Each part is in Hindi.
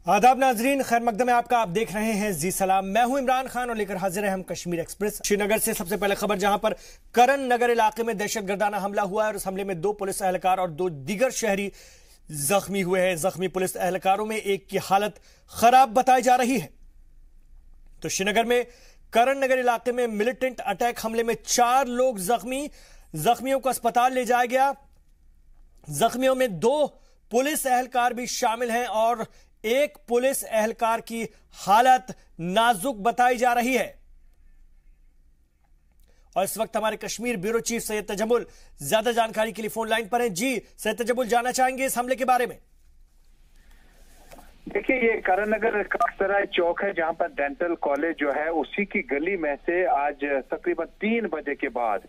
आदाब नाजरीन, खैर मकदम है आपका। आप देख रहे हैं जी सलाम। मैं हूं इमरान खान और लेकर हाजिर है हम कश्मीर एक्सप्रेस। श्रीनगर से सबसे पहले खबर, जहां पर करण नगर इलाके में दहशतगर्दाना हमला हुआ है और इस हमले में 2 पुलिस एहलकार और 2 दीगर शहरी जख्मी हुए हैं। जख्मी पुलिस एहलकारों में एक की हालत खराब बताई जा रही है। तो श्रीनगर में करण नगर इलाके में मिलिटेंट अटैक हमले में 4 लोग जख्मी। जख्मियों को अस्पताल ले जाया गया। जख्मियों में 2 पुलिस एहलकार भी शामिल हैं और एक पुलिस एहलकार की हालत नाजुक बताई जा रही है। और इस वक्त हमारे कश्मीर ब्यूरो चीफ सैयद तजम्मुल ज्यादा जानकारी के लिए फोन लाइन पर हैं। जी सैयद तजम्मुल, जानना चाहेंगे इस हमले के बारे में। देखिए, ये करण नगर काकसराय चौक है जहां पर डेंटल कॉलेज जो है उसी की गली में से आज तकरीबन 3 बजे के बाद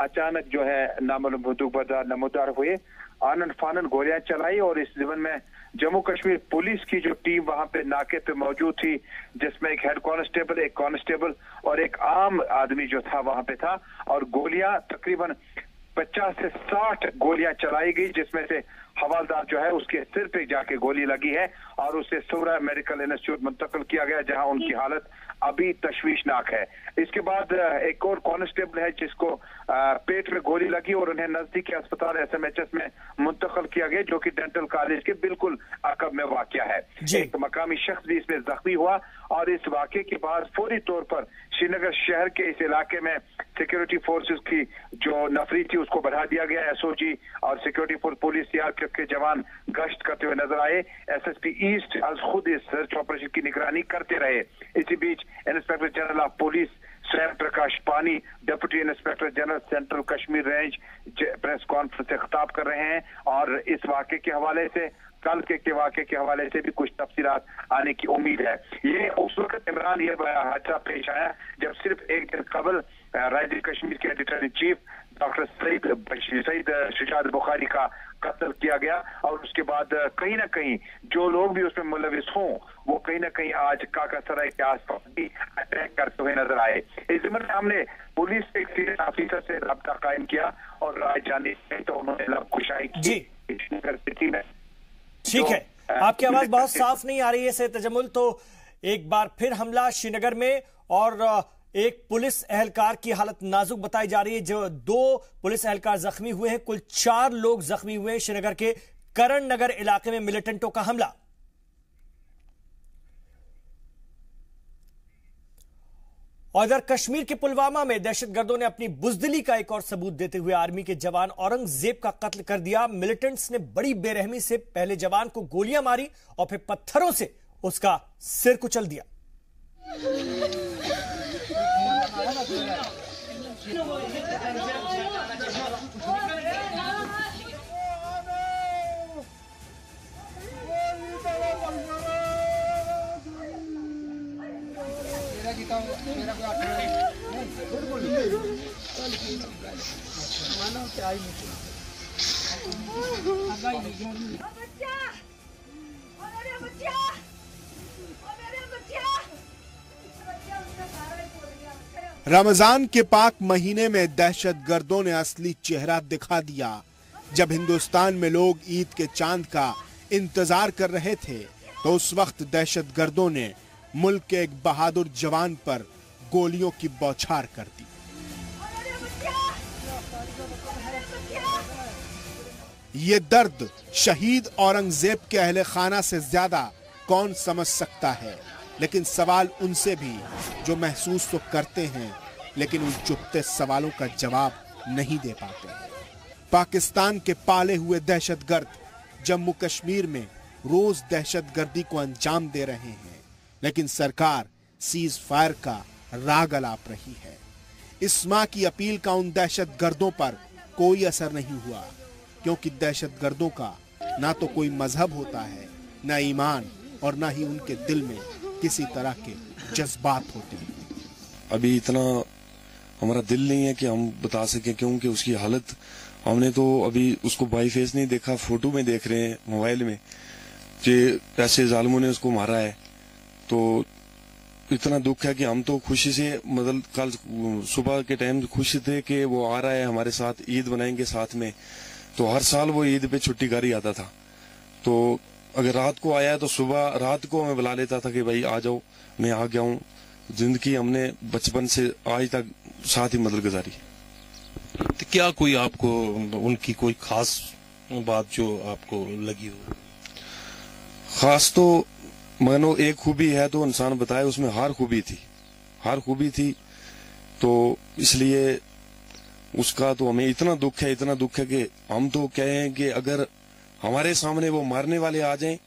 अचानक जो है नमूदार हुए, आनन फानन गोलियां चलाई और इस जीवन में जम्मू कश्मीर पुलिस की जो टीम वहां पे नाके पे मौजूद थी, जिसमें एक हेड कांस्टेबल, एक कांस्टेबल और एक आम आदमी जो था वहां पे था, और गोलियां तकरीबन 50 से 60 गोलियां चलाई गई, जिसमें से हवालदार जो है उसके सिर पे जाके गोली लगी है और उसे सूरा मेडिकल इंस्टीट्यूट मुंतकिल किया गया, जहां उनकी हालत अभी तशवीशनाक है। इसके बाद एक और कांस्टेबल है जिसको पेट में गोली लगी और उन्हें नजदीकी अस्पताल SMHS में मुंतकिल किया गया, जो कि डेंटल कॉलेज के बिल्कुल अकब में वाक़या है। एक मकामी शख्स भी इसमें जख्मी हुआ और इस वाक़े के बाद फौरी तौर पर श्रीनगर शहर के इस इलाके में सिक्योरिटी फोर्सेस की जो नफरी थी उसको बढ़ा दिया गया। SOG और सिक्योरिटी फोर्स, पुलिस, CRPF के जवान गश्त करते हुए नजर आए। SSP ईस्ट आज खुद इस सर्च ऑपरेशन की निगरानी करते रहे। इसी बीच इंस्पेक्टर जनरल ऑफ पुलिस स्वयं प्रकाश पानी, deputy inspector general central Kashmir range press conference से खिताब कर रहे हैं और इस वाक़े के हवाले से, कल के वाक़े के हवाले से भी कुछ तफसीलात आने की उम्मीद है। ये उस वक्त इमरान ये हादसा पेश आया जब सिर्फ एक दिन कबल राज्य कश्मीर के editor in chief doctor Saeed Shujaat Bukhari का कत्ल किया गया और उसके बाद कहीं ना कहीं जो लोग भी उसमें मुलविस हों वो कहीं ना कहीं आज काकासराय के आसपास भी अटैक करते हुए नजर आए। इस जिम्मे में हमने पुलिस के एक सीनियर ऑफिसर से रब्ता कायम किया और राय जानी तो उन्होंने लबकुशाई की स्थिति में। ठीक है, आपकी आवाज बहुत साफ नहीं आ रही है सैयद तजम्मुल। तो एक बार फिर हमला श्रीनगर में और एक पुलिस एहलकार की हालत नाजुक बताई जा रही है। जो 2 पुलिस एहलकार जख्मी हुए हैं, कुल 4 लोग जख्मी हुए हैं। श्रीनगर के करण नगर इलाके में मिलिटेंटों का हमला। और इधर कश्मीर के पुलवामा में दहशतगर्दों ने अपनी बुजदिली का एक और सबूत देते हुए आर्मी के जवान औरंगजेब का कत्ल कर दिया। मिलिटेंट्स ने बड़ी बेरहमी से पहले जवान को गोलियां मारी और फिर पत्थरों से उसका सिर कुचल दिया। रमजान के पाक महीने में दहशतगर्दों ने असली चेहरा दिखा दिया। जब हिंदुस्तान में लोग ईद के चांद का इंतजार कर रहे थे तो उस वक्त दहशतगर्दों ने मुल्क के एक बहादुर जवान पर गोलियों की बौछार कर दी। ये दर्द शहीद औरंगजेब के अहले खाना से ज्यादा कौन समझ सकता है, लेकिन सवाल उनसे भी जो महसूस तो करते हैं लेकिन उन चुपते सवालों का जवाब नहीं दे पाते। पाकिस्तान के पाले हुए दहशतगर्द जम्मू कश्मीर में रोज दहशतगर्दी को अंजाम दे रहे हैं, लेकिन सरकार सीज फायर का राग अलाप रही है। इस माह की अपील का उन दहशतगर्दों पर कोई असर नहीं हुआ, क्योंकि दहशतगर्दों का ना तो कोई मजहब होता है, ना ईमान, और ना ही उनके दिल में किसी तरह के जज्बात होते हैं। अभी इतना हमारा दिल नहीं है कि हम बता सके, क्योंकि उसकी हालत हमने तो अभी उसको बाई फेस नहीं देखा, फोटो में देख रहे हैं मोबाइल में कि ऐसे जालिमों ने उसको मारा है। तो इतना दुख है कि हम तो खुशी से, मतलब कल सुबह के टाइम खुशी थे कि वो आ रहा है हमारे साथ, ईद बनाएंगे साथ में। तो हर साल वो ईद पे छुट्टी कर ही आता था। तो अगर रात को आया है तो सुबह रात को हमें बुला लेता था कि भाई आ जाओ, मैं आ गया हूँ। जिंदगी हमने बचपन से आज तक साथ ही मतलब गुजारी। तो क्या कोई आपको उनकी कोई खास बात जो आपको लगी हो? खास तो मानो एक खूबी है तो इंसान बताए, उसमें हर खूबी थी तो इसलिए उसका तो हमें इतना दुख है कि हम तो कहें कि अगर हमारे सामने वो मारने वाले आ जाएं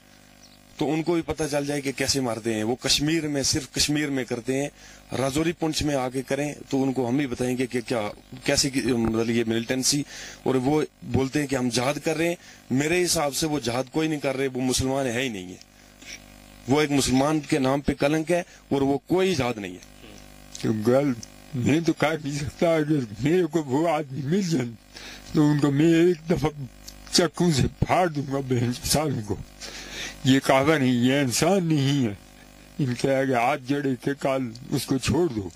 तो उनको भी पता चल जाए कि कैसे मारते हैं। वो कश्मीर में, सिर्फ कश्मीर में करते हैं, राजौरी पुंछ में आके करें तो उनको हम ही बताएंगे कि क्या कैसे मतलब ये मिलिटेंसी। और वो बोलते हैं कि हम जहाद कर रहे हैं, मेरे हिसाब से वो जहाद कोई नहीं कर रहे, वो मुसलमान है ही नहीं है। वो एक मुसलमान के नाम पे कलंक है और वो कोई जहाद नहीं है। तो गल मैं तो कह नहीं सकता, अगर मेरे को वो आदमी मिल जाए तो उनको मैं एक दफा चक्कू से फाड़ दूंगा बेइंसानों को। ये कहावा नहीं, ये इंसान नहीं है। इनके आगे हाथ जड़े के काल उसको छोड़ दो,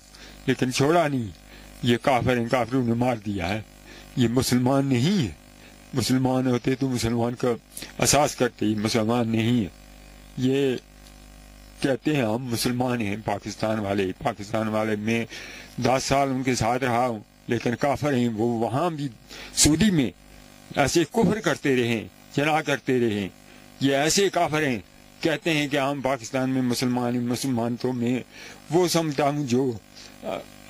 लेकिन छोड़ा नहीं। ये काफिरों ने मार दिया है। ये मुसलमान नहीं है। मुसलमान होते तो मुसलमान का एहसास करते, ही मुसलमान नहीं है। ये कहते हैं हम मुसलमान हैं, पाकिस्तान वाले मैं 10 साल उनके साथ रहा हूँ, लेकिन काफिर हैं वो। वहां भी सऊदी में ऐसे कुफ्र करते रहे, जना करते रहे। ये ऐसे काफिर हैं, कहते हैं कि हम पाकिस्तान में मुसलमान तो मैं वो समझता हूँ जो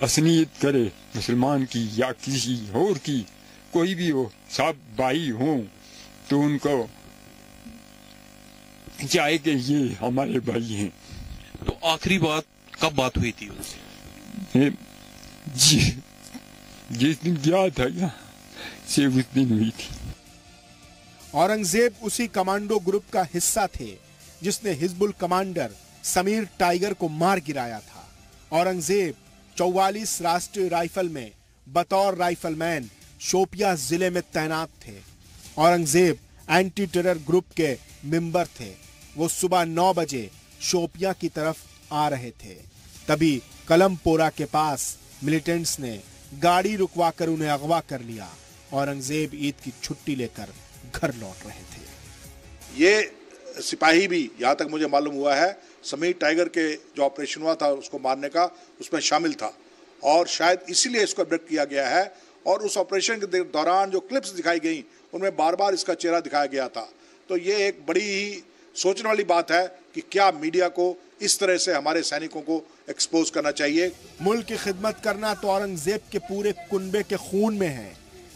असनियत करे मुसलमान की या किसी और की, कोई भी हो, सब भाई हों तो उनको चाहे कि ये हमारे भाई हैं। तो आखिरी बात कब बात हुई थी उनसे? जिस दिन गया था यहाँ से उस दिन हुई थी। औरंगजेब उसी कमांडो ग्रुप का हिस्सा थे जिसने हिजबुल कमांडर समीर टाइगर को मार गिराया था। औरंगजेब 44 राष्ट्रीय राइफल में बतौर राइफलमैन शोपियां जिले में तैनात थे। औरंगजेब एंटी टेरर ग्रुप के मेंबर थे। वो सुबह 9 बजे शोपियां की तरफ आ रहे थे, तभी कलमपोरा के पास मिलिटेंट्स ने गाड़ी रुकवाकर उन्हें अगवा कर लिया। औरंगजेब ईद की छुट्टी लेकर घर लौट रहे थे। ये सिपाही भी, यहाँ तक मुझे मालूम हुआ है, समीर टाइगर के जो ऑपरेशन हुआ था उसको मारने का, उसमें शामिल था और शायद इसीलिए इसको अब्डक्ट किया गया है। और उस ऑपरेशन के दौरान जो क्लिप्स दिखाई गई उनमें बार बार इसका चेहरा दिखाया गया था। तो ये एक बड़ी ही सोचने वाली बात है कि क्या मीडिया को इस तरह से हमारे सैनिकों को एक्सपोज करना चाहिए। मुल्क की खिदमत करना तो औरंगजेब के पूरे कुनबे के खून में है।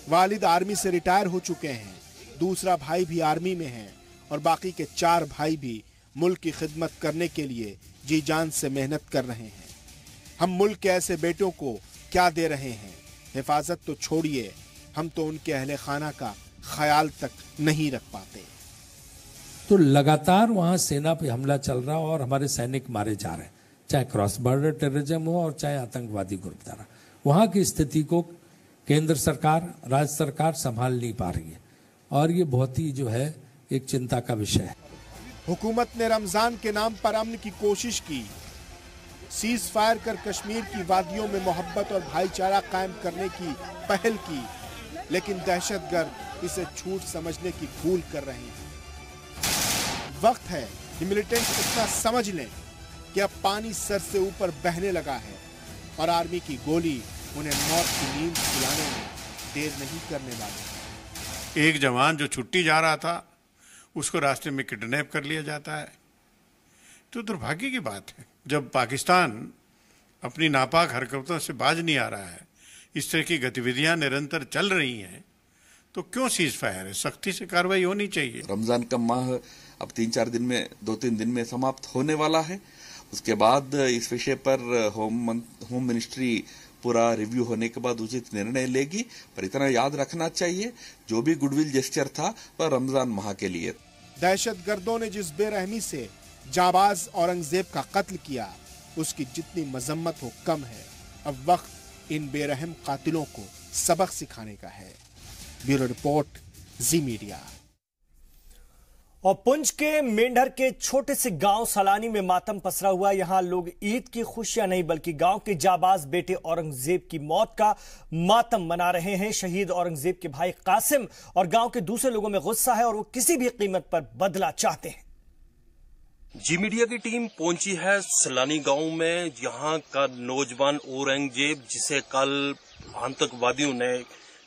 वालिद आर्मी से रिटायर हो चुके हैं, दूसरा भाई भी आर्मी में है और बाकी के 4 भाई भी मुल्क की खिदमत करने के लिए जी जान से मेहनत कर रहे हैं। हम मुल्क के ऐसे बेटों को क्या दे रहे हैं? हिफाजत तो छोड़िए, हम तो उनके अहले खाना का ख्याल तक नहीं रख पाते। तो लगातार वहां सेना पे हमला चल रहा और हमारे सैनिक मारे जा रहे हैं, चाहे क्रॉस बॉर्डर टेररिज्म हो और चाहे आतंकवादी ग्रुप द्वारा। वहां की स्थिति को केंद्र सरकार, राज्य सरकार संभाल नहीं पा रही है और ये बहुत ही जो है एक चिंता का विषय है। हुकूमत ने रमजान के नाम पर अमन की कोशिश की, सीज फायर कर कश्मीर की वादियों में मोहब्बत और भाईचारा कायम करने की पहल की, लेकिन दहशतगर्द इसे झूठ समझने की भूल कर रहे हैं। वक्त है कि मिलिटेंट्स इतना समझ लें कि अब पानी सर से ऊपर बहने लगा है और आर्मी की गोली उन्हें मौत की नींद सुलाने में देर नहीं करने वाली। एक जवान जो छुट्टी जा रहा था उसको रास्ते में किडनैप कर लिया जाता है, तो दुर्भाग्य की बात है। जब पाकिस्तान अपनी नापाक हरकतों से बाज नहीं आ रहा है, इस तरह की गतिविधियां निरंतर चल रही हैं, तो क्यों सीज फायर है? सख्ती से कार्रवाई होनी चाहिए। रमजान का माह अब 2-3 दिन में समाप्त होने वाला है। उसके बाद इस विषय पर होम मिनिस्ट्री पूरा रिव्यू होने के बाद उचित निर्णय लेगी। पर इतना याद रखना चाहिए, जो भी गुडविल जेस्चर था वह रमजान माह के लिए। दहशतगर्दों ने जिस बेरहमी से जाबाज औरंगजेब का कत्ल किया, उसकी जितनी मजम्मत हो कम है। अब वक्त इन बेरहम कातिलों को सबक सिखाने का है। ब्यूरो रिपोर्ट, जी मीडिया। और पुंछ के मेंढर के छोटे से गांव सलानी में मातम पसरा हुआ। यहां लोग ईद की खुशियां नहीं बल्कि गांव के जाबाज बेटे औरंगजेब की मौत का मातम मना रहे हैं। शहीद औरंगजेब के भाई कासिम और गांव के दूसरे लोगों में गुस्सा है और वो किसी भी कीमत पर बदला चाहते हैं। जी मीडिया की टीम पहुंची है सलानी गांव में। यहाँ का नौजवान औरंगजेब, जिसे कल आतंकवादियों ने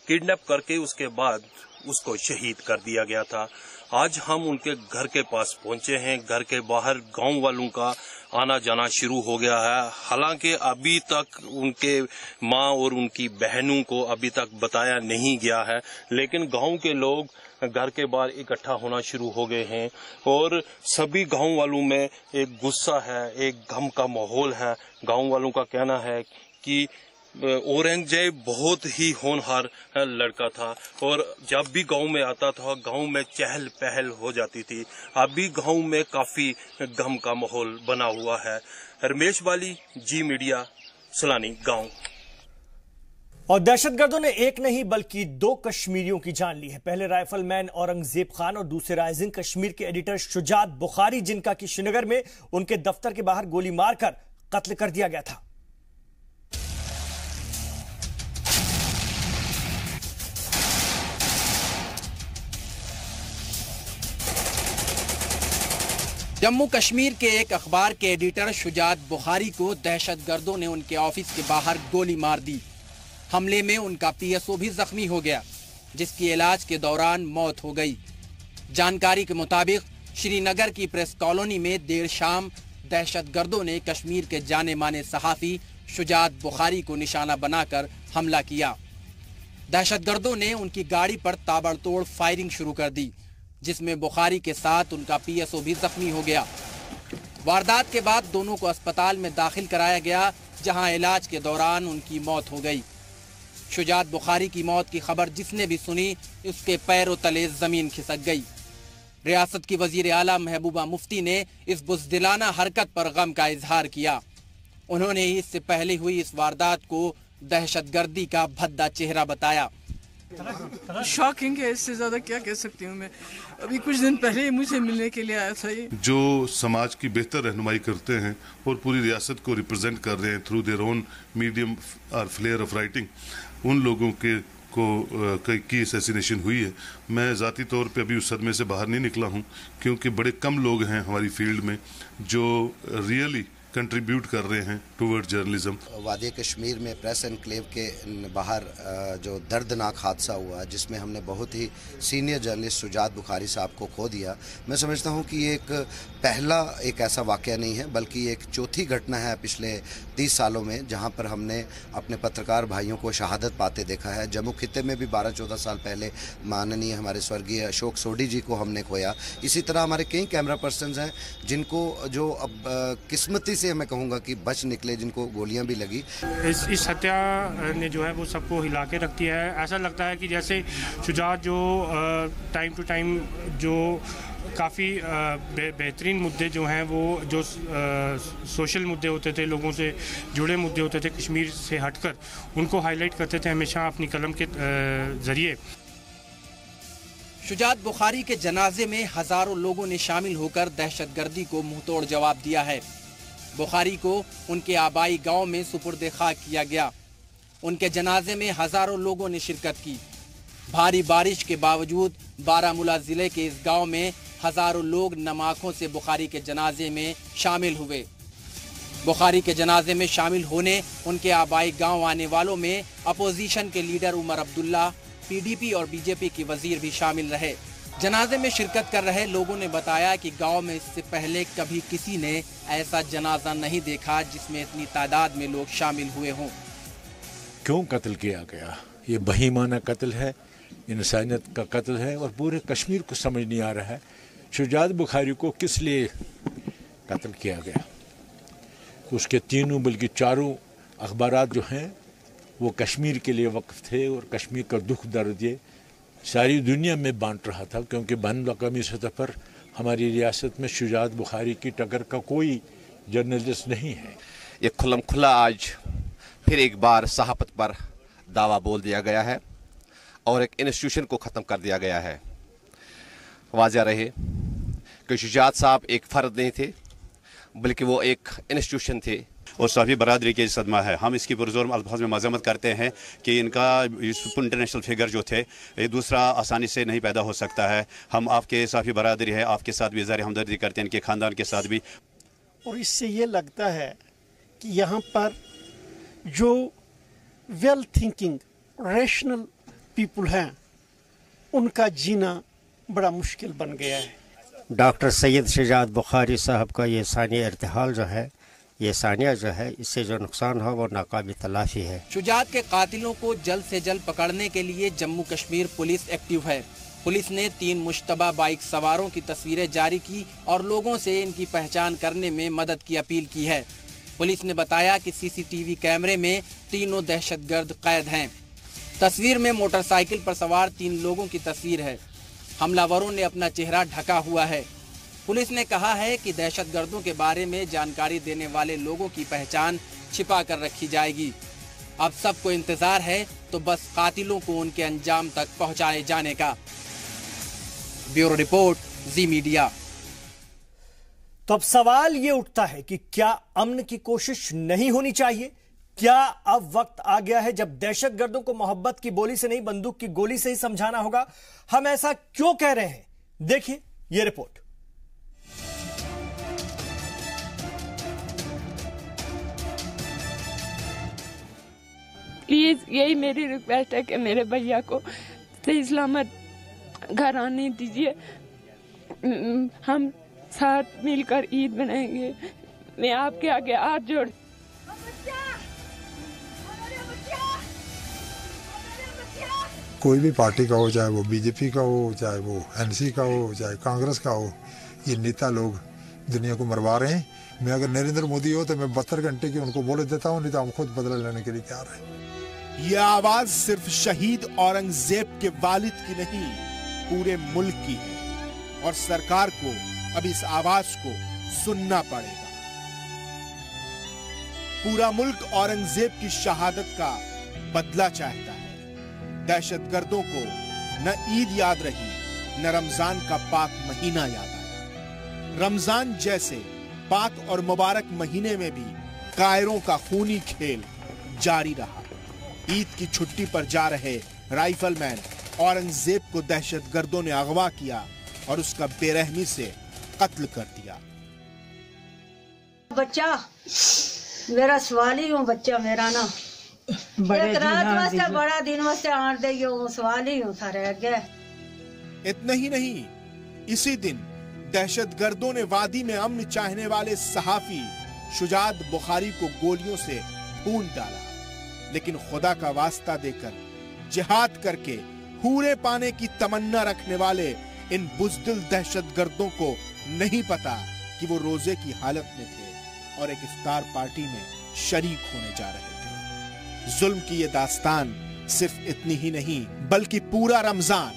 किडनैप करके उसके बाद उसको शहीद कर दिया गया था, आज हम उनके घर के पास पहुंचे हैं। घर के बाहर गांव वालों का आना जाना शुरू हो गया है। हालांकि अभी तक उनके मां और उनकी बहनों को अभी तक बताया नहीं गया है, लेकिन गांव के लोग घर के बाहर इकट्ठा होना शुरू हो गए हैं और सभी गांव वालों में एक गुस्सा है, एक गम का माहौल है। गांव वालों का कहना है कि औरंगजेब बहुत ही होनहार लड़का था और जब भी गांव में आता था गांव में चहल पहल हो जाती थी। अभी गांव में काफी गम का माहौल बना हुआ है। रमेश वाली, जी मीडिया, सलानी गांव। और दहशतगर्दों ने एक नहीं बल्कि 2 कश्मीरियों की जान ली है। पहले राइफलमैन औरंगजेब खान और दूसरे राइजिंग कश्मीर के एडिटर शुजात बुखारी, जिनका कि श्रीनगर में उनके दफ्तर के बाहर गोली मारकर कत्ल कर दिया गया था। जम्मू कश्मीर के एक अखबार के एडिटर शुजात बुखारी को दहशतगर्दों ने उनके ऑफिस के बाहर गोली मार दी। हमले में उनका पीएसओ भी जख्मी हो गया, जिसकी इलाज के दौरान मौत हो गई। जानकारी के मुताबिक श्रीनगर की प्रेस कॉलोनी में देर शाम दहशतगर्दों ने कश्मीर के जाने माने सहाफी शुजात बुखारी को निशाना बनाकर हमला किया। दहशतगर्दों ने उनकी गाड़ी पर ताबड़तोड़ फायरिंग शुरू कर दी, जिसमें बुखारी के साथ उनका पीएसओ भी जख्मी हो गया। वारदात के बाद दोनों को अस्पताल में दाखिल कराया गया, जहां इलाज के दौरान उनकी मौत हो गई। शुजात बुखारी की मौत की खबर जिसने भी सुनी, उसके पैरों तले जमीन खिसक गई। रियासत की वजीर आला महबूबा मुफ्ती ने इस बुज़दिलाना हरकत पर गम का इजहार किया। उन्होंने इससे पहले हुई इस वारदात को दहशतगर्दी का भद्दा चेहरा बताया। शॉकिंग है, इससे ज्यादा क्या कह सकती हूँ मैं। अभी कुछ दिन पहले मुझे मिलने के लिए आया था ये। जो समाज की बेहतर रहनुमाई करते हैं और पूरी रियासत को रिप्रेजेंट कर रहे हैं थ्रू देयर ओन मीडियम और फ्लेयर ऑफ राइटिंग, उन लोगों के की असैसिनेशन हुई है। मैं ज़ाती तौर पे अभी उस सदमे से बाहर नहीं निकला हूँ, क्योंकि बड़े कम लोग हैं हमारी फील्ड में जो रियली कंट्रीब्यूट कर रहे हैं टूवर्ड जर्नलिज्म। वादी कश्मीर में प्रेस एनक्लेव के बाहर जो दर्दनाक हादसा हुआ, जिसमें हमने बहुत ही सीनियर जर्नलिस्ट शुजात बुखारी साहब को खो दिया, मैं समझता हूं कि ये पहला एक ऐसा वाक़या नहीं है, बल्कि एक चौथी घटना है पिछले 30 सालों में जहां पर हमने अपने पत्रकार भाइयों को शहादत पाते देखा है। जम्मू खित्ते में भी 12-14 साल पहले माननीय हमारे स्वर्गीय अशोक सोडी जी को हमने खोया। इसी तरह हमारे कई कैमरा पर्सन्स हैं जिनको जो अब किस्मती से मैं कहूँगा कि बच निकले, जिनको गोलियां भी लगी। इस हत्या ने जो है वो सबको हिला के रख दिया है। ऐसा लगता है कि जैसे शुजात जो टाइम टू टाइम जो काफ़ी बेहतरीन मुद्दे जो हैं वो जो सोशल मुद्दे होते थे, लोगों से जुड़े मुद्दे होते थे, कश्मीर से हटकर उनको हाईलाइट करते थे हमेशा अपनी कलम के ज़रिए। शुजात बुखारी के जनाजे में हजारों लोगों ने शामिल होकर दहशतगर्दी को मुंहतोड़ जवाब दिया है। बुखारी को उनके आबाई गांव में सुपुर्द खाक किया गया। उनके जनाजे में हजारों लोगों ने शिरकत की। भारी बारिश के बावजूद बारामूला जिले के इस गांव में हजारों लोग नम आंखों से बुखारी के जनाजे में शामिल हुए। बुखारी के जनाजे में शामिल होने उनके आबाई गांव आने वालों में अपोजिशन के लीडर उमर अब्दुल्ला, पीडीपी और बीजेपी के वजीर भी शामिल रहे। जनाजे में शिरकत कर रहे लोगों ने बताया कि गांव में इससे पहले कभी किसी ने ऐसा जनाजा नहीं देखा जिसमें इतनी तादाद में लोग शामिल हुए हों। क्यों कत्ल किया गया? ये बहीमाना कत्ल है, इंसानियत का कत्ल है और पूरे कश्मीर को समझ नहीं आ रहा है शुजात बुखारी को किस लिए कत्ल किया गया। उसके तीनों बल्कि चारों अखबारात जो हैं वो कश्मीर के लिए वक्फ थे और कश्मीर का दुख दर्द ये सारी दुनिया में बांट रहा था, क्योंकि बैनुल अक़वामी सतह पर हमारी रियासत में शुजात बुखारी की टक्कर का कोई जर्नलिस्ट नहीं है। ये खुल्लम खुल्ला आज फिर एक बार सहाफ़त पर दावा बोल दिया गया है और एक इंस्टीट्यूशन को ख़त्म कर दिया गया है। वाज़ेह रहे कि शुजात साहब एक फ़र्द नहीं थे, बल्कि वो एक इंस्टीट्यूशन थे। और सभी बरादरी के सदमा है। हम इसकी पुरजोर अल्फाज में मजम्मत करते हैं कि इनका इंटरनेशनल फिगर जो थे ये दूसरा आसानी से नहीं पैदा हो सकता है। हम आपके सभी बरादरी है, आपके साथ भी इज़हार हमदर्दी करते हैं, इनके ख़ानदान के साथ भी। और इससे ये लगता है कि यहाँ पर जो वेल थिंकिंग रैशनल पीपल हैं उनका जीना बड़ा मुश्किल बन गया है। डॉक्टर सैयद शुजात बुखारी साहब का ये सानिया इर्तिहाल जो है, ये सानिया जो है, इससे जो नुकसान हो वो नाकाबिल तलाफी है। शुजात के कातिलों को जल्द से जल्द पकड़ने के लिए जम्मू कश्मीर पुलिस एक्टिव है। पुलिस ने 3 मुश्तबा बाइक सवारों की तस्वीरें जारी की और लोगों से इनकी पहचान करने में मदद की अपील की है। पुलिस ने बताया कि सीसीटीवी कैमरे में तीनों दहशतगर्द कैद हैं। तस्वीर में मोटरसाइकिल पर सवार 3 लोगों की तस्वीर है। हमलावरों ने अपना चेहरा ढका हुआ है। पुलिस ने कहा है कि दहशतगर्दों के बारे में जानकारी देने वाले लोगों की पहचान छिपा कर रखी जाएगी। अब सबको इंतजार है तो बस कातिलों को उनके अंजाम तक पहुंचाए जाने का। ब्यूरो रिपोर्ट, जी मीडिया। तो अब सवाल ये उठता है कि क्या अमन की कोशिश नहीं होनी चाहिए? क्या अब वक्त आ गया है जब दहशतगर्दों को मोहब्बत की बोली से नहीं, बंदूक की गोली से ही समझाना होगा? हम ऐसा क्यों कह रहे हैं, देखिए ये रिपोर्ट। प्लीज यही मेरी रिक्वेस्ट है कि मेरे भैया को सही सलामत घर आने दीजिए। हम साथ मिलकर ईद मनाएंगे। मैं आपके आगे हाथ जोड़। कोई भी पार्टी का हो, चाहे वो बीजेपी का हो, चाहे वो एनसी का हो, चाहे कांग्रेस का हो, ये नेता लोग दुनिया को मरवा रहे हैं। मैं अगर नरेंद्र मोदी हो तो मैं 72 घंटे की उनको बोल देता हूँ, नहीं तो हम खुद बदला लेने के लिए तैयार हैं। ये आवाज सिर्फ शहीद औरंगजेब के वालिद की नहीं, पूरे मुल्क की है और सरकार को अब इस आवाज को सुनना पड़ेगा। पूरा मुल्क औरंगजेब की शहादत का बदला चाहता है। दहशतगर्दों को न ईद याद रही, न रमजान का पाक महीना याद आया। रमजान जैसे पाक और मुबारक महीने में भी कायरों का खूनी खेल जारी रहा। ईद की छुट्टी पर जा रहे राइफलमैन औरंगजेब को दहशतगर्दों ने अगवा किया और उसका बेरहमी से कत्ल कर दिया। बच्चा मेरा सवाल ही हूँ, बच्चा मेरा ना एक रात वास्ते बड़ा दिन वास्ते आड़ दे सवाल ही था रह गया। इतना ही नहीं, इसी दिन दहशतगर्दों ने वादी में अमन चाहने वाले सहाफी शुजात बुखारी को गोलियों से भून डाला। लेकिन खुदा का वास्ता देकर जिहाद करके हूरे पाने की तमन्ना रखने वाले इन बुज़दिल दहशतगर्दों को नहीं पता कि वो रोजे की हालत में थे और एक इफ्तार पार्टी में शरीक होने जा रहे थे। जुल्म की ये दास्तान सिर्फ इतनी ही नहीं, बल्कि पूरा रमजान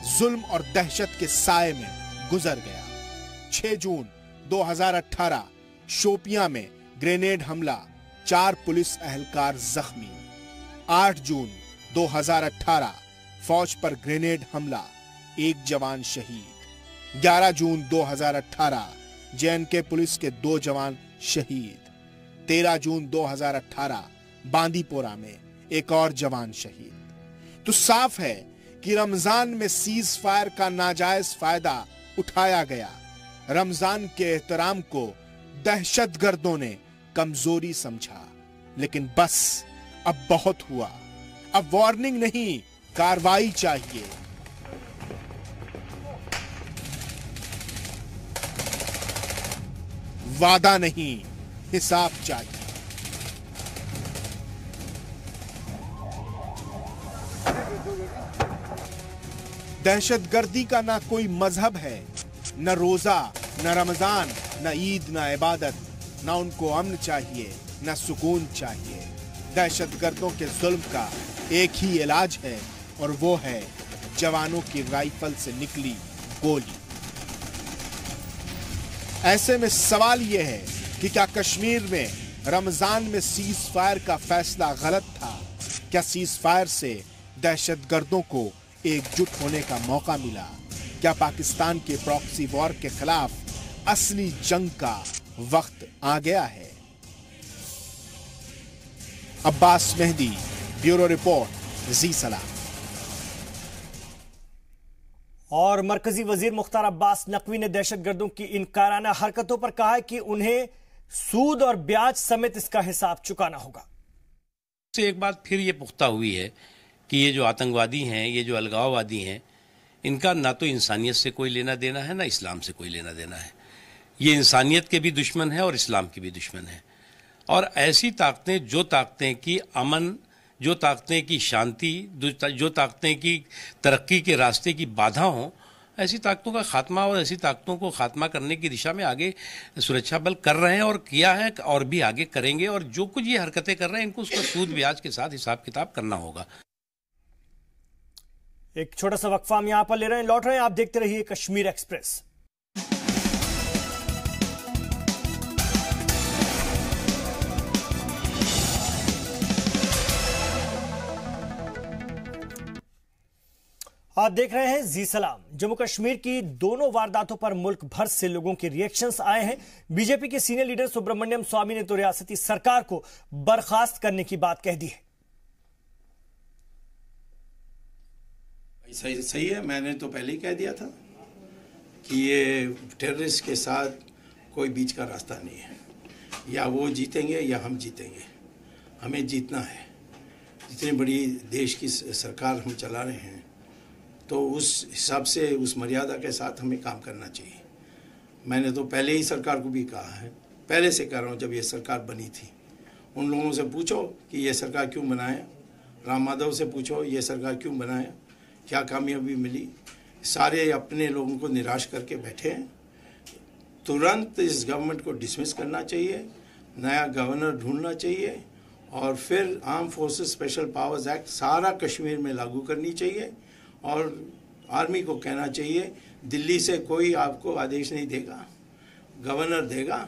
जुल्म और दहशत के साए में गुजर गया। 6 जून 2018 शोपियां में ग्रेनेड हमला, 4 पुलिस एहलकार जख्मी। 8 जून 2018 फौज पर ग्रेनेड हमला, 1 जवान शहीद। 11 जून 2018 JNK पुलिस के 2 जवान शहीद। 13 जून 2018 बांदीपोरा में एक और जवान शहीद। तो साफ है कि रमजान में सीज फायर का नाजायज फायदा उठाया गया। रमजान के एहतराम को दहशतगर्दों ने कमजोरी समझा। लेकिन बस अब बहुत हुआ। अब वार्निंग नहीं, कार्रवाई चाहिए। वादा नहीं, हिसाब चाहिए। दहशतगर्दी का ना कोई मजहब है, न रोजा, न रमजान, न ईद, न इबादत। न उनको अमन चाहिए, न सुकून चाहिए। दहशतगर्दों के जुल्म का एक ही इलाज है और वो है जवानों की राइफल से निकली गोली। ऐसे में सवाल यह है कि क्या कश्मीर में रमजान में सीज फायर का फैसला गलत था? क्या सीज फायर से दहशतगर्दों को एकजुट होने का मौका मिला? क्या पाकिस्तान के प्रॉक्सी वॉर के खिलाफ असली जंग का वक्त आ गया है? अब्बास मेहदी, ब्यूरो रिपोर्ट, जी सलाम। और मरकजी वजीर मुख्तार अब्बास नकवी ने दहशतगर्दों की इन काराना हरकतों पर कहा है कि उन्हें सूद और ब्याज समेत इसका हिसाब चुकाना होगा। से एक बात फिर ये पुख्ता हुई है कि ये जो आतंकवादी हैं, ये जो अलगाववादी हैं, इनका ना तो इंसानियत से कोई लेना देना है, ना इस्लाम से कोई लेना देना है। ये इंसानियत के भी दुश्मन है और इस्लाम के भी दुश्मन है। और ऐसी ताकतें, जो ताकतें की अमन, जो ताकतें की शांति, जो ताकतें की तरक्की के रास्ते की बाधा हों, ऐसी ताकतों का खात्मा और ऐसी ताकतों को खात्मा करने की दिशा में आगे सुरक्षा बल कर रहे हैं और किया है और भी आगे करेंगे। और जो कुछ ये हरकतें कर रहे हैं, इनको उसका सूद ब्याज के साथ हिसाब किताब करना होगा। एक छोटा सा वक्फा हम यहां पर ले रहे हैं, लौट रहे हैं, आप देखते रहिए कश्मीर एक्सप्रेस। आप देख रहे हैं जी सलाम। जम्मू कश्मीर की दोनों वारदातों पर मुल्क भर से लोगों के रिएक्शंस आए हैं। बीजेपी के सीनियर लीडर सुब्रमण्यम स्वामी ने तो रियासती सरकार को बर्खास्त करने की बात कह दी है। सही है, मैंने तो पहले ही कह दिया था कि ये टेररिस्ट के साथ कोई बीच का रास्ता नहीं है। या वो जीतेंगे या हम जीतेंगे, हमें जीतना है। जितनी बड़ी देश की सरकार हम चला रहे हैं, तो उस हिसाब से, उस मर्यादा के साथ हमें काम करना चाहिए। मैंने तो पहले ही सरकार को भी कहा है, पहले से कह रहा हूँ, जब ये सरकार बनी थी, उन लोगों से पूछो कि ये सरकार क्यों बनाया, राम माधव से पूछो ये सरकार क्यों बनाया, क्या कामयाबी मिली। सारे अपने लोगों को निराश करके बैठे हैं। तुरंत इस गवर्नमेंट को डिसमिस करना चाहिए, नया गवर्नर ढूंढना चाहिए और फिर arm forces special powers act सारा कश्मीर में लागू करनी चाहिए। और आर्मी को कहना चाहिए, दिल्ली से कोई आपको आदेश नहीं देगा, गवर्नर देगा,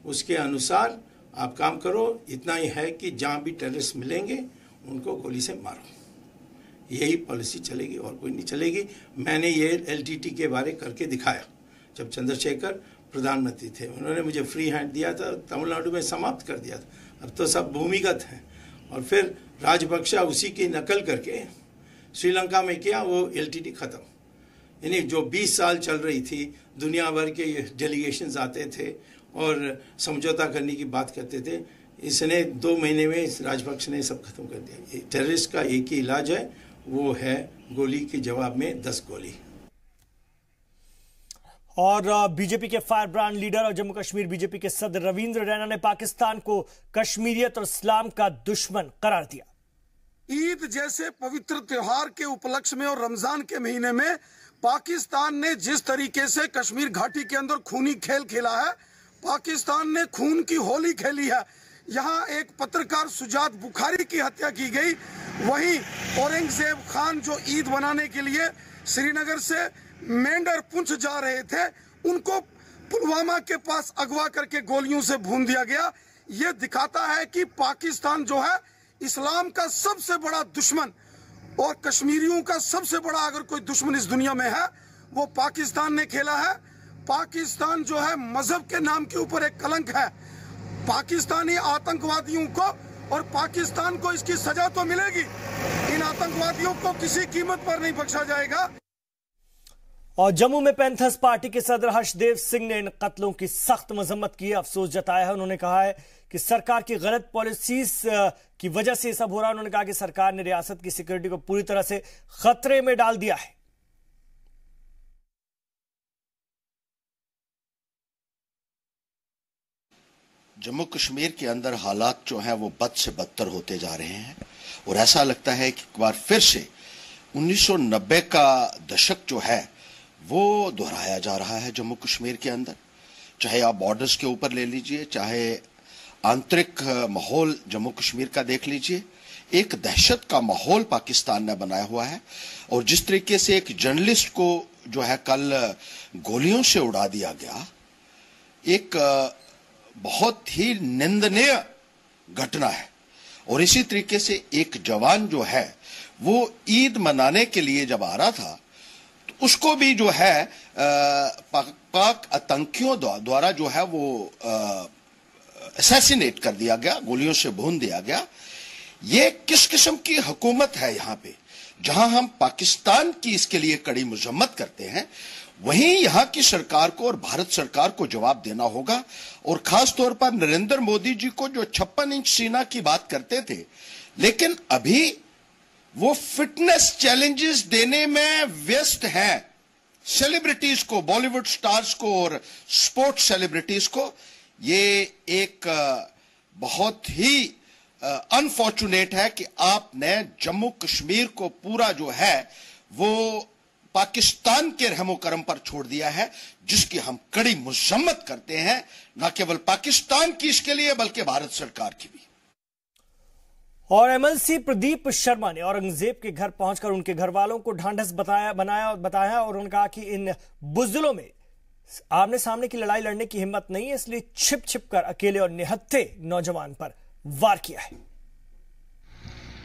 उसके अनुसार आप काम करो। इतना ही है कि जहाँ भी टेररिस्ट मिलेंगे उनको गोली से मारो। यही पॉलिसी चलेगी और कोई नहीं चलेगी। मैंने ये एलटीटी के बारे करके दिखाया जब चंद्रशेखर प्रधानमंत्री थे, उन्होंने मुझे फ्री हैंड दिया था, तमिलनाडु में समाप्त कर दिया था। अब तो सब भूमिगत हैं। और फिर राजपक्षा उसी की नकल करके श्रीलंका में किया, वो एलटीटी ख़त्म। यानी जो 20 साल चल रही थी, दुनिया भर के डेलीगेशंस आते थे और समझौता करने की बात करते थे, इसने 2 महीने में इस राजपक्ष ने सब खत्म कर दिया। टेररिस्ट का एक ही इलाज है, वो है गोली के जवाब में 10 गोली। और बीजेपी के फायर ब्रांड लीडर और जम्मू कश्मीर बीजेपी के सदर रविंद्र रैना ने पाकिस्तान को कश्मीरियत और इस्लाम का दुश्मन करार दिया। ईद जैसे पवित्र त्योहार के उपलक्ष्य में और रमजान के महीने में पाकिस्तान ने जिस तरीके से कश्मीर घाटी के अंदर खूनी खेल खेला है, पाकिस्तान ने खून की होली खेली है। यहाँ एक पत्रकार सुजात बुखारी की हत्या की गई, वहीं औरंगजेब खान जो ईद मनाने के लिए श्रीनगर से मेंढर पुंछ जा रहे थे, उनको पुलवामा के पास अगवा करके गोलियों से भून दिया गया। ये दिखाता है कि पाकिस्तान जो है इस्लाम का सबसे बड़ा दुश्मन और कश्मीरियों का सबसे बड़ा अगर कोई दुश्मन इस दुनिया में है, वो पाकिस्तान ने खेला है। पाकिस्तान जो है मजहब के नाम के ऊपर एक कलंक है। पाकिस्तानी आतंकवादियों को, और पाकिस्तान को इसकी सजा तो मिलेगी, इन आतंकवादियों को किसी कीमत पर नहीं बख्शा जाएगा। और जम्मू में पैंथर्स पार्टी के सदर हर्षदेव सिंह ने इन कत्लों की सख्त मजम्मत की, अफसोस जताया है। उन्होंने कहा है कि सरकार की गलत पॉलिसीज की वजह से ये सब हो रहा है। उन्होंने कहा कि सरकार ने रियासत की सिक्योरिटी को पूरी तरह से खतरे में डाल दिया है। जम्मू कश्मीर के अंदर हालात जो हैं वो बद से बदतर होते जा रहे हैं और ऐसा लगता है कि एक बार फिर से 1990 का दशक जो है वो दोहराया जा रहा है जम्मू कश्मीर के अंदर। चाहे आप बॉर्डर्स के ऊपर ले लीजिए, चाहे आंतरिक माहौल जम्मू कश्मीर का देख लीजिए, एक दहशत का माहौल पाकिस्तान ने बनाया हुआ है। और जिस तरीके से एक जर्नलिस्ट को जो है कल गोलियों से उड़ा दिया गया, एक बहुत ही निंदनीय घटना है। और इसी तरीके से एक जवान जो है वो ईद मनाने के लिए जब आ रहा था, तो उसको भी जो है पाक आतंकियों द्वारा जो है वो असैसिनेट कर दिया गया, गोलियों से भून दिया गया। ये किस किस्म की हुकूमत है यहाँ पे? जहां हम पाकिस्तान की इसके लिए कड़ी मजम्मत करते हैं, वहीं यहाँ की सरकार को और भारत सरकार को जवाब देना होगा। और खास तौर पर नरेंद्र मोदी जी को जो 56 इंच सीना की बात करते थे, लेकिन अभी वो फिटनेस चैलेंजेस देने में व्यस्त हैं सेलिब्रिटीज को, बॉलीवुड स्टार्स को और स्पोर्ट्स सेलिब्रिटीज को। ये एक बहुत ही अनफॉर्चुनेट है कि आपने जम्मू कश्मीर को पूरा जो है वो पाकिस्तान के रहमो करम पर छोड़ दिया है, जिसकी हम कड़ी मजम्मत करते हैं, न केवल पाकिस्तान की इसके लिए बल्कि भारत सरकार की भी। और एमएलसी प्रदीप शर्मा ने औरंगजेब के घर पहुंचकर उनके घर वालों को ढांढस बताया और उन्होंने कहा कि इन बुज़दिलों में आमने सामने की लड़ाई लड़ने की हिम्मत नहीं है, इसलिए छिप छिप कर अकेले और निहत्थे नौजवान पर वार किया है।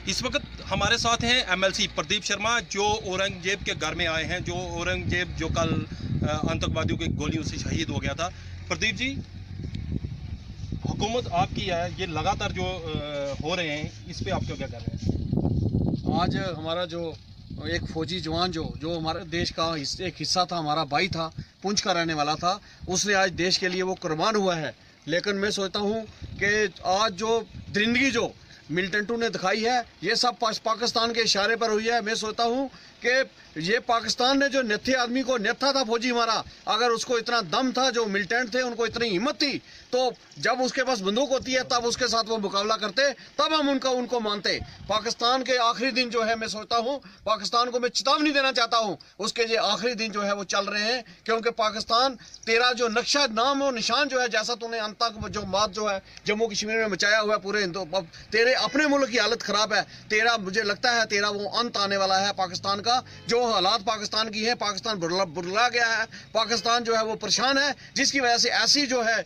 इस वक्त हमारे साथ हैं एमएलसी प्रदीप शर्मा, जो औरंगजेब के घर में आए हैं, जो औरंगजेब जो कल आतंकवादियों की गोलियों से शहीद हो गया था। प्रदीप जी, हुकूमत आपकी है, ये लगातार जो हो रहे हैं, इस पे आप क्या कह रहे हैं? आज हमारा जो एक फौजी जवान जो हमारे देश का एक हिस्सा था, हमारा भाई था, पुंछ का रहने वाला था, उसने आज देश के लिए वो कुर्बान हुआ है। लेकिन मैं सोचता हूँ कि आज जो दरिंदगी जो मिलिटेंटों ने दिखाई है, ये सब पाकिस्तान के इशारे पर हुई है। मैं सोचता हूँ कि ये पाकिस्तान ने जो निहत्थे आदमी को, निहत्था था फौजी हमारा, अगर उसको इतना दम था, जो मिलिटेंट थे उनको इतनी हिम्मत थी, तो जब उसके पास बंदूक होती है तब उसके साथ वो मुकाबला करते, तब हम उनको मानते। पाकिस्तान के आखिरी दिन जो है, मैं सोचता हूँ पाकिस्तान को मैं चेतावनी देना चाहता हूँ, उसके ये आखिरी दिन जो है वो चल रहे हैं, क्योंकि पाकिस्तान तेरा जो नक्शा नाम और निशान जो है, जैसा तूने अंत तक जो बात जो है जम्मू कश्मीर में मचाया हुआ है पूरे हिंदू, तेरे अपने मुल्क की हालत खराब है, तेरा मुझे लगता है तेरा वो अंत आने वाला है पाकिस्तान का। जो हालात पाकिस्तान की है, पाकिस्तान बुरला गया है, पाकिस्तान जो है वो परेशान है, जिसकी वजह से ऐसी जो है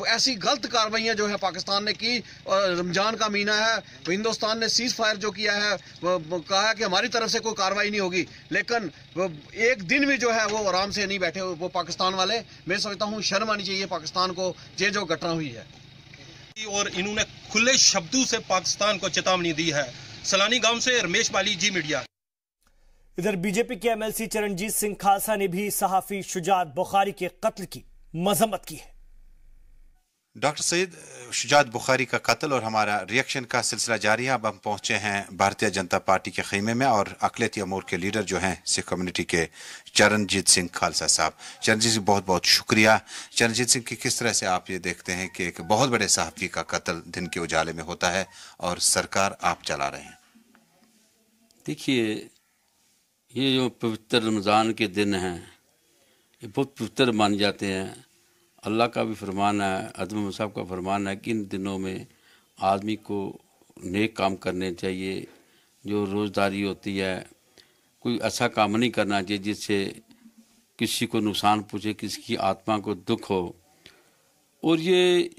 ऐसी गलत कार्रवाइयां जो है पाकिस्तान ने की। रमजान का महीना है, हिंदुस्तान ने सीज फायर जो किया है, कहा है कि हमारी तरफ से कोई कार्रवाई नहीं होगी, लेकिन एक दिन भी जो है वो आराम से नहीं बैठे वो पाकिस्तान वाले। मैं समझता हूँ शर्म आनी चाहिए पाकिस्तान को ये जो घटना हुई है। और इन्होंने खुले शब्दों से पाकिस्तान को चेतावनी दी है। सलानी गांव से रमेश बाली, जी मीडिया। इधर बीजेपी के एमएलसी चरणजीत सिंह खालसा ने भी सहाफी शुजात बुखारी के कत्ल की मजम्मत की है। डॉक्टर सईद शुजात बुखारी का कत्ल और हमारा रिएक्शन का सिलसिला जारी है। अब हम पहुंचे हैं भारतीय जनता पार्टी के खीमे में और अक़लियती अमूर के लीडर जो हैं सिख कम्युनिटी के चरणजीत सिंह खालसा साहब। चरणजीत सिंह, बहुत बहुत शुक्रिया। चरणजीत सिंह की किस तरह से आप ये देखते हैं कि एक बहुत बड़े सहाफ़ी का कत्ल दिन के उजाले में होता है और सरकार आप चला रहे हैं? देखिए, ये जो पवित्र रमज़ान के दिन हैं, ये बहुत पवित्र मान जाते हैं। अल्लाह का भी फरमान है, अदम साहब का फरमान है कि इन दिनों में आदमी को नेक काम करने चाहिए। जो रोज़दारी होती है, कोई ऐसा काम नहीं करना चाहिए जिससे किसी को नुकसान पहुँचे, किसी की आत्मा को दुख हो। और ये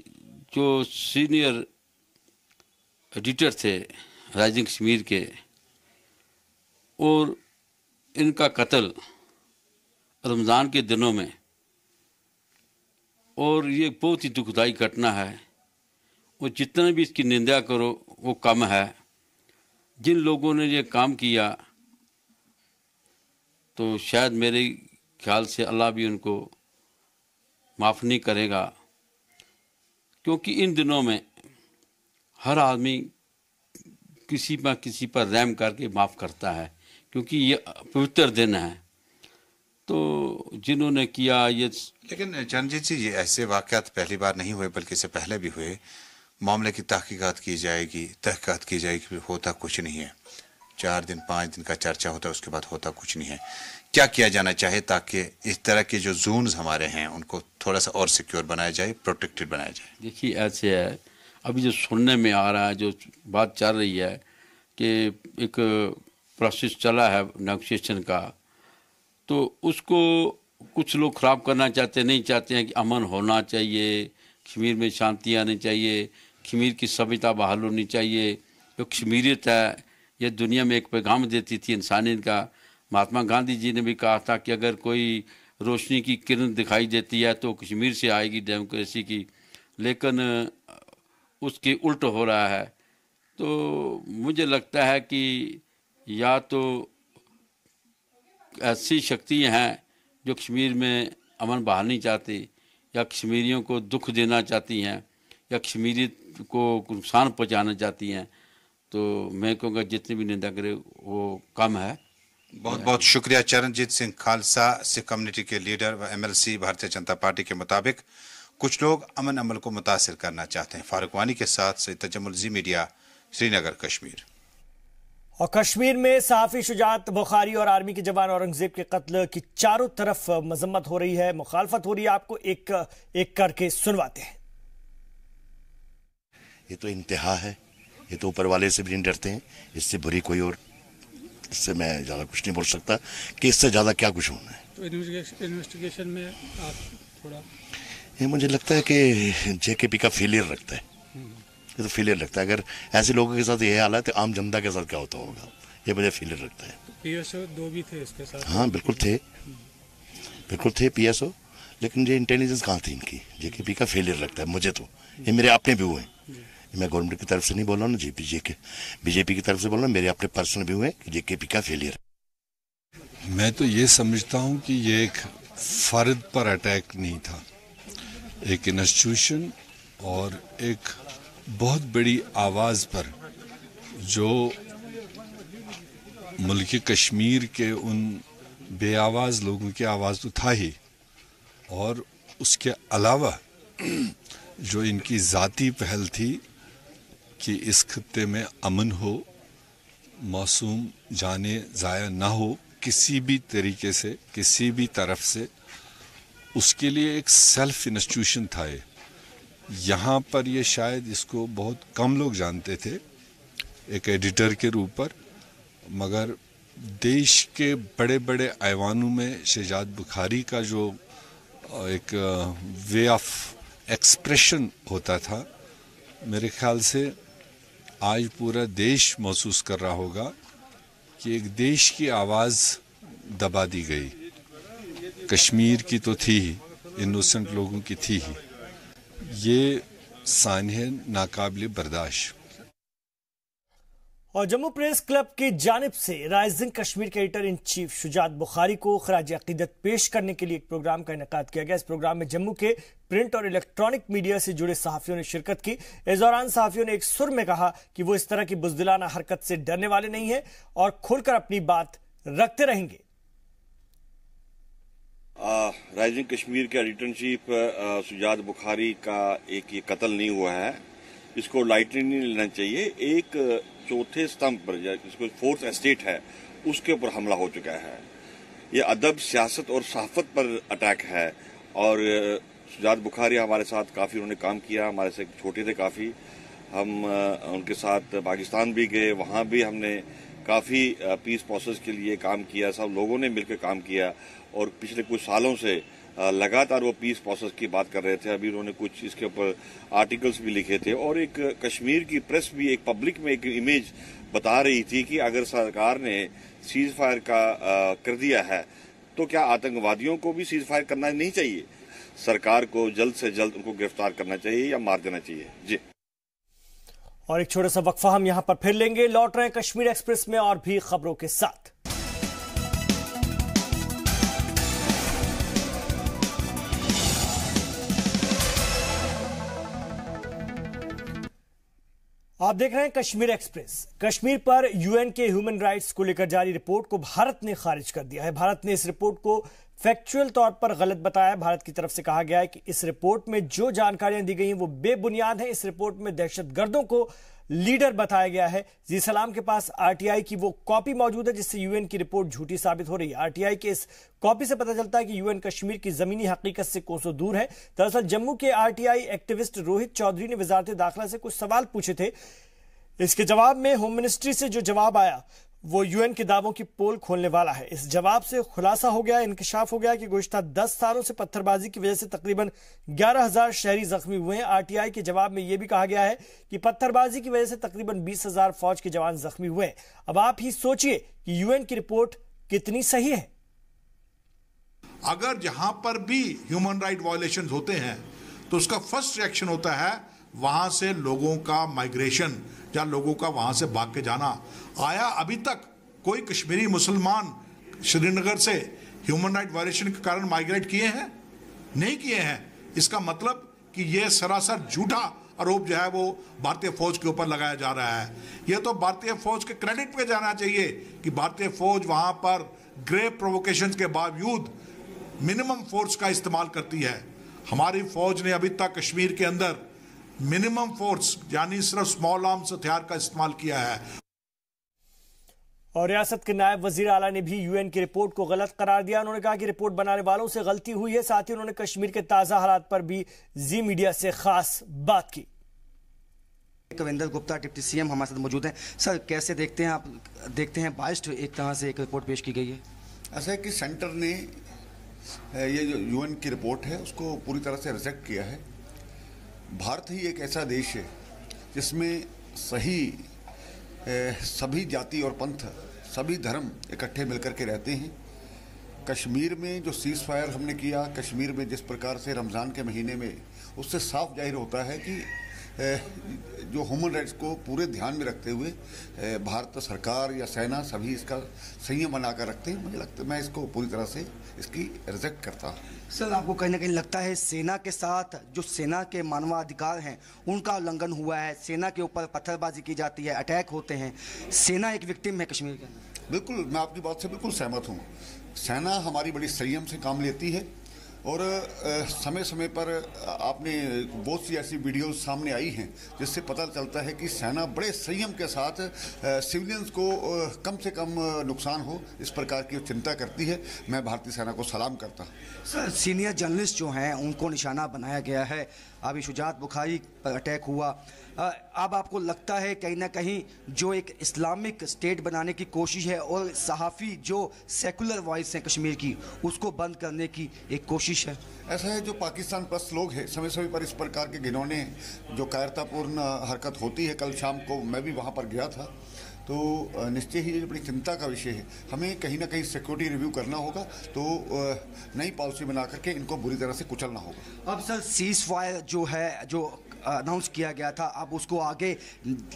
जो सीनियर एडिटर थे राइजिंग कश्मीर के, और इनका कत्ल रमज़ान के दिनों में, और ये बहुत ही दुखदाई घटना है। और जितना भी इसकी निंदा करो वो कम है। जिन लोगों ने ये काम किया, तो शायद मेरे ख्याल से अल्लाह भी उनको माफ़ नहीं करेगा, क्योंकि इन दिनों में हर आदमी किसी पर रहम करके माफ़ करता है, क्योंकि ये पवित्र दिन है। तो जिन्होंने किया ये, लेकिन चरणजीत जी, ये ऐसे वाक़यात पहली बार नहीं हुए बल्कि इससे पहले भी हुए। मामले की तहकीकात की जाएगी, तहकीकात की जाएगी, होता कुछ नहीं है। 4 दिन 5 दिन का चर्चा होता है, उसके बाद होता कुछ नहीं है। क्या किया जाना चाहिए ताकि इस तरह के जो जोन्स हमारे हैं उनको थोड़ा सा और सिक्योर बनाया जाए, प्रोटेक्टेड बनाया जाए? देखिए, ऐसे है, अभी जो सुनने में आ रहा है, जो बात चल रही है कि एक प्रोसेस चला है नेगोशिएशन का, तो उसको कुछ लोग ख़राब करना चाहते नहीं चाहते हैं कि अमन होना चाहिए, कश्मीर में शांति आनी चाहिए, कश्मीर की सभ्यता बहाल होनी चाहिए। जो कश्मीरियत है ये दुनिया में एक पैगाम देती थी इंसानियत का। महात्मा गांधी जी ने भी कहा था कि अगर कोई रोशनी की किरण दिखाई देती है तो कश्मीर से आएगी डेमोक्रेसी की, लेकिन उसके उल्ट हो रहा है। तो मुझे लगता है कि या तो ऐसी शक्तियाँ हैं जो कश्मीर में अमन बहाल नहीं चाहती, या कश्मीरियों को दुख देना चाहती हैं, या कश्मीरी को नुकसान पहुंचाना चाहती हैं। तो मैं कहूँगा जितनी भी निंदा करे वो कम है। बहुत बहुत शुक्रिया। चरणजीत सिंह खालसा सिख कम्युनिटी के लीडर व MLC भारतीय जनता पार्टी के मुताबिक कुछ लोग अमन अमल को मुतासिर करना चाहते हैं। फारूक वानी के साथ सईद तजम्मुल, जी मीडिया, श्रीनगर, कश्मीर। और कश्मीर में सहाफी शुजात बुखारी और आर्मी के जवान औरंगजेब के कत्ल की चारों तरफ मजम्मत हो रही है, मुखालफत हो रही है। आपको एक एक करके सुनवाते हैं। ये तो इंतहा है, ये तो ऊपर वाले से भी नहीं डरते हैं। इससे बुरी कोई और, इससे मैं ज्यादा कुछ नहीं बोल सकता कि इससे ज्यादा क्या कुछ होना है। तो इन्वेस्टिगेशन में आप थोड़ा, ये मुझे लगता है कि JKP का फेलियर लगता है। ये तो फेलियर लगता है। अगर ऐसे लोगों के साथ ये हालत है, आम जनता के साथ क्या होता होगा, ये मुझे फेलियर लगता है। PSO 2 भी थे इसके साथ? हाँ बिल्कुल थे, बिल्कुल थे PSO, लेकिन ये इंटेलिजेंस कहाँ थी इनकी। JKP का फेलियर लगता है मुझे तो। ये मेरे अपने व्यू हैं, मैं गवर्नमेंट की तरफ से नहीं बोल रहा हूँ, BJP की तरफ से बोल रहा हूँ। मेरे अपने पर्सनल व्यू है कि JKP का फेलियर। मैं तो ये समझता हूँ कि ये एक फर्द पर अटैक नहीं था, एक इंस्टीट्यूशन और एक बहुत बड़ी आवाज़ पर, जो मुल्क कश्मीर के उन बेआवाज़ लोगों की आवाज़ तो था ही, और उसके अलावा जो इनकी ज़ाती पहल थी कि इस खत्ते में अमन हो, मासूम जाने ज़ाया ना हो किसी भी तरीके से, किसी भी तरफ से, उसके लिए एक सेल्फ इंस्टीट्यूशन था ये। यहाँ पर ये शायद इसको बहुत कम लोग जानते थे एक एडिटर के रूप पर, मगर देश के बड़े बड़े ऐवानों में शहजाद बुखारी का जो एक वे ऑफ एक्सप्रेशन होता था, मेरे ख्याल से आज पूरा देश महसूस कर रहा होगा कि एक देश की आवाज़ दबा दी गई। कश्मीर की तो थी ही, इनोसेंट लोगों की थी ही। ये सान्य नाकाबिले बर्दाश्त। और जम्मू प्रेस क्लब की जानिब से राइजिंग कश्मीर के editor in chief Shujaat Bukhari को खराज अकीदत पेश करने के लिए एक प्रोग्राम का इनेकाद किया गया। इस प्रोग्राम में जम्मू के प्रिंट और इलेक्ट्रॉनिक मीडिया से जुड़े सहाफियों ने शिरकत की। इस दौरान सहाफियों ने एक सुर में कहा कि वो इस तरह की बुज़दिलाना हरकत से डरने वाले नहीं है और खुलकर अपनी बात रखते रहेंगे। राइजिंग कश्मीर के editor in chief Shujaat Bukhari का एक ये कत्ल नहीं हुआ है, इसको लाइटली नहीं लेना चाहिए। एक चौथे स्तंभ पर, जिसको फोर्थ एस्टेट है, उसके ऊपर हमला हो चुका है। ये अदब, सियासत और सहाफत पर अटैक है। और शुजात बुखारी हमारे साथ काफ़ी उन्होंने काम किया, हमारे से छोटे थे काफ़ी। हम उनके साथ पाकिस्तान भी गए, वहाँ भी हमने काफ़ी पीस प्रोसेस के लिए काम किया, सब लोगों ने मिलकर काम किया। और पिछले कुछ सालों से लगातार वो पीस प्रोसेस की बात कर रहे थे। अभी उन्होंने कुछ इसके ऊपर आर्टिकल्स भी लिखे थे। और एक कश्मीर की प्रेस भी एक पब्लिक में एक इमेज बता रही थी कि अगर सरकार ने सीज फायर का कर दिया है तो क्या आतंकवादियों को भी सीज फायर करना नहीं चाहिए? सरकार को जल्द से जल्द उनको गिरफ्तार करना चाहिए या मार देना चाहिए। जी। और एक छोटा सा वक्फा हम यहां पर फिर लेंगे। लौट रहे हैं कश्मीर एक्सप्रेस में और भी खबरों के साथ। आप देख रहे हैं कश्मीर एक्सप्रेस। कश्मीर पर यूएन के ह्यूमन राइट्स को लेकर जारी रिपोर्ट को भारत ने खारिज कर दिया है। भारत ने इस रिपोर्ट को फैक्चुअल तौर पर गलत बताया। भारत की तरफ से कहा गया है कि इस रिपोर्ट में जो जानकारियां दी गई हैं वो बेबुनियाद है। इस रिपोर्ट में दहशतगर्दों को लीडर बताया गया है। जी सलाम के पास आरटीआई की वो कॉपी मौजूद है जिससे यूएन की रिपोर्ट झूठी साबित हो रही है। आरटीआई के इस कॉपी से पता चलता है कि यूएन कश्मीर की जमीनी हकीकत से कोसों दूर है। दरअसल जम्मू के आरटीआई एक्टिविस्ट रोहित चौधरी ने वजारत दाखिला से कुछ सवाल पूछे थे। इसके जवाब में होम मिनिस्ट्री से जो जवाब आया वो यूएन के दावों की पोल खोलने वाला है। इस जवाब से खुलासा हो गया, इंकशाफ हो गया कि गुज़श्ता 10 सालों से पत्थरबाजी की वजह से तकरीबन 11,000 शहरी जख्मी हुए हैं। आरटीआई के जवाब में यह भी कहा गया है कि पत्थरबाजी की वजह से तकरीबन 20,000 फौज के जवान जख्मी हुए हैं। अब आप ही सोचिए कि यूएन की रिपोर्ट कितनी सही है। अगर जहां पर भी ह्यूमन राइट वायलेशंस होते हैं तो उसका फर्स्ट रिएक्शन होता है वहां से लोगों का माइग्रेशन, या लोगों का वहां से भाग के जाना। आया अभी तक कोई कश्मीरी मुसलमान श्रीनगर से ह्यूमन राइट वायलेशन के कारण माइग्रेट किए हैं? नहीं किए हैं। इसका मतलब कि यह सरासर झूठा आरोप जो है वो भारतीय फौज के ऊपर लगाया जा रहा है। यह तो भारतीय फौज के क्रेडिट पे जाना चाहिए कि भारतीय फौज वहां पर ग्रेव प्रोवोकेशंस के बावजूद मिनिमम फोर्स का इस्तेमाल करती है। हमारी फौज ने अभी तक कश्मीर के अंदर मिनिमम फोर्स यानी सिर्फ स्मॉल आर्म्स हथियार का इस्तेमाल किया है। और रियासत के नायब वजीर आला ने भी यूएन की रिपोर्ट को गलत करार दिया। उन्होंने कहा कि रिपोर्ट बनाने वालों से गलती हुई है। साथ ही उन्होंने कश्मीर के ताजा हालात पर भी जी मीडिया से खास बात की। कविंदर गुप्ता डिप्टी सीएम हमारे साथ मौजूद हैं। सर, कैसे देखते हैं आप देखते हैं बाइस्ड एक तरह से एक रिपोर्ट पेश की गई है? ऐसा है कि सेंटर ने ये जो यूएन की रिपोर्ट है उसको पूरी तरह से रिजेक्ट किया है। भारत ही एक ऐसा देश है जिसमें सभी जाति और पंथ, सभी धर्म इकट्ठे मिलकर के रहते हैं। कश्मीर में जो सीज फायर हमने किया, कश्मीर में जिस प्रकार से रमज़ान के महीने में, उससे साफ जाहिर होता है कि जो ह्यूमन राइट्स को पूरे ध्यान में रखते हुए भारत सरकार या सेना सभी इसका संयम बनाकर रखते हैं। मुझे लगता है मैं इसको पूरी तरह से इसकी रिजेक्ट करता हूँ। सर, आपको कहीं ना कहीं लगता है सेना के साथ जो सेना के मानवाधिकार हैं उनका उल्लंघन हुआ है? सेना के ऊपर पत्थरबाजी की जाती है, अटैक होते हैं, सेना एक विक्टिम है कश्मीर के अंदर? बिल्कुल, मैं आपकी बात से बिल्कुल सहमत हूँ। सेना हमारी बड़ी संयम से काम लेती है और समय समय पर आपने बहुत सी ऐसी वीडियोस सामने आई हैं जिससे पता चलता है कि सेना बड़े संयम के साथ सिविलियंस को कम से कम नुकसान हो इस प्रकार की चिंता करती है। मैं भारतीय सेना को सलाम करता हूँ। सर, सीनियर जर्नलिस्ट जो हैं उनको निशाना बनाया गया है। अभी शुजात बुखारी पर अटैक हुआ। अब आपको लगता है कहीं ना कहीं जो एक इस्लामिक स्टेट बनाने की कोशिश है और सहाफ़ी जो सेकुलर वॉइस है कश्मीर की उसको बंद करने की एक कोशिश है? ऐसा है, जो पाकिस्तान प्लस लोग हैं समय समय पर इस प्रकार के घिनौने जो कायरतापूर्ण हरकत होती है। कल शाम को मैं भी वहाँ पर गया था, तो निश्चय ही ये बड़ी चिंता का विषय है। हमें कहीं ना कहीं सिक्योरिटी रिव्यू करना होगा, तो नई पॉलिसी बना करके इनको बुरी तरह से कुचलना होगा। अब सर, सीज फायर जो है, जो अनाउंस किया गया था, अब उसको आगे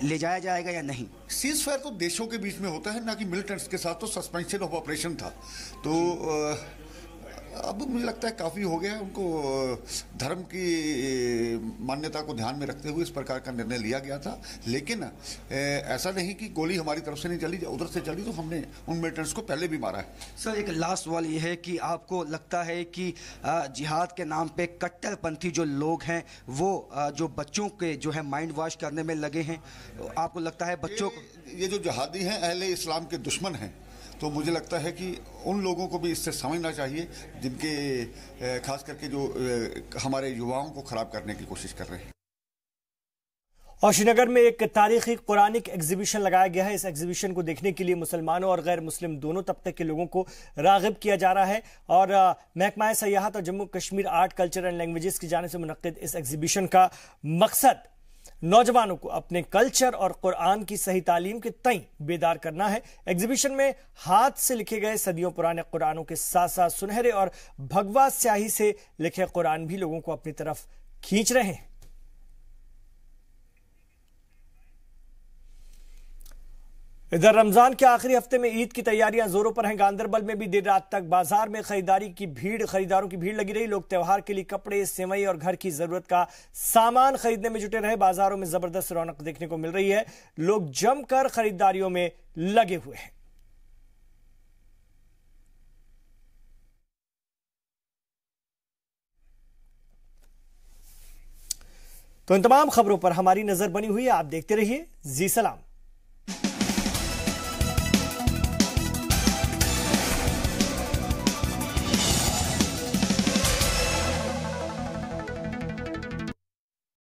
ले जाया जाएगा या नहीं? सीज फायर तो देशों के बीच में होता है, ना कि मिलिटेंट्स के साथ। तो सस्पेंशन ऑफ ऑपरेशन था, तो अब मुझे लगता है काफ़ी हो गया। उनको धर्म की मान्यता को ध्यान में रखते हुए इस प्रकार का निर्णय लिया गया था। लेकिन ऐसा नहीं कि गोली हमारी तरफ से नहीं चली, उधर से चली तो हमने उन मिलिटेंट्स को पहले भी मारा है। सर, एक लास्ट सवाल ये है कि आपको लगता है कि जिहाद के नाम पे कट्टरपंथी जो लोग हैं वो जो बच्चों के जो है माइंड वॉश करने में लगे हैं? आपको लगता है बच्चों ये जो जिहादी हैं अहले इस्लाम के दुश्मन हैं, तो मुझे लगता है कि उन लोगों को भी इससे समझना चाहिए जिनके खास करके जो हमारे युवाओं को खराब करने की कोशिश कर रहे हैं। और श्रीनगर में एक तारीखी कुरानिक एग्जीबिशन लगाया गया है। इस एग्जीबिशन को देखने के लिए मुसलमानों और गैर मुस्लिम दोनों तबके के लोगों को रागिब किया जा रहा है। और महकमा सयाहत और Jammu Kashmir art culture and languages की जानिब से मुनक्किद इस एग्जीबिशन का मकसद नौजवानों को अपने कल्चर और कुरान की सही तालीम के तई बेदार करना है। एग्जीबिशन में हाथ से लिखे गए सदियों पुराने कुरानों के साथ साथ सुनहरे और भगवा स्याही से लिखे कुरान भी लोगों को अपनी तरफ खींच रहे हैं। इधर रमजान के आखिरी हफ्ते में ईद की तैयारियां जोरों पर हैं। गांदरबल में भी देर रात तक बाजार में खरीदारों की भीड़ लगी रही। लोग त्योहार के लिए कपड़े, सेवई और घर की जरूरत का सामान खरीदने में जुटे रहे। बाजारों में जबरदस्त रौनक देखने को मिल रही है। लोग जमकर खरीदारियों में लगे हुए हैं। तो इन तमाम खबरों पर हमारी नजर बनी हुई है। आप देखते रहिए जी सलाम।